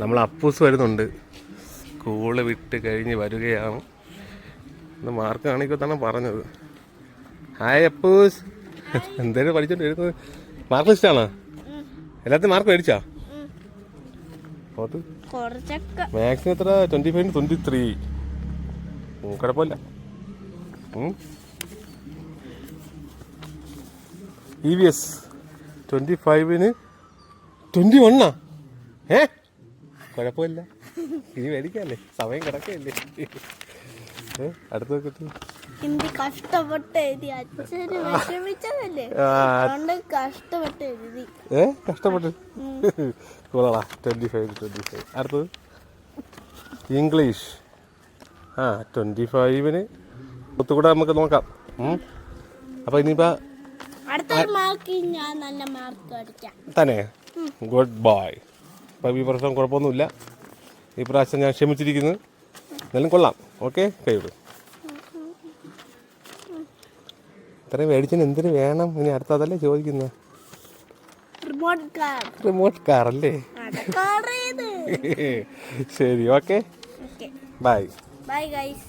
നമ്മൾ അപ്പൂസ് വരുന്നുണ്ട്. സ്കൂള് വിട്ട് കഴിഞ്ഞ് വരികയാണ്. ഇന്ന് മാർക്ക് കാണിക്കോ തന്നെ പറഞ്ഞത്. ഹായ് അപ്പൂസ്, എന്തേലും പഠിച്ചോണ്ട് വരുന്നത്? മാർക്ക് ലിസ്റ്റാണോ? എല്ലാത്തിനും മാർക്ക് മേടിച്ചാ? മാത്സിന് എത്ര? 25 23. കുഴപ്പമില്ല. EVS 25 21. കുഴപ്പമില്ല, ഇനി മേടിക്കല്ലേ, സമയം കിടക്കല്ലേ. അടുത്ത ഹിന്ദി കഷ്ടപ്പെട്ട് എഴുതി. അച്ഛന് വിഷമിച്ചതല്ലേ, കഷ്ടപ്പെട്ട് എഴുതി. കഷ്ടപ്പെട്ട് 25. അടുത്തത് ഇംഗ്ലീഷ് 25 ഒത്തുകൂടെ നമുക്ക് നോക്കാം. അപ്പൊ ഇനിയിപ്പോ തന്നെ ഗുഡ് ബോയ്. അപ്പൊ ഈ പ്രാവശ്യം കുഴപ്പമൊന്നുമില്ല. ഈ പ്രാവശ്യം ഞാൻ ക്ഷമിച്ചിരിക്കുന്നു. എന്നാലും കൊള്ളാം. ഓക്കെ, കൈവിടും. ഇത്രയും മേടിച്ചതിന് എന്തിനു വേണം? ഇനി അടുത്തതല്ലേ ചോദിക്കുന്നത്? റിമോട്ട് കാർ അല്ലേ? ശരി, ഓക്കെ, ബൈ. Bye guys.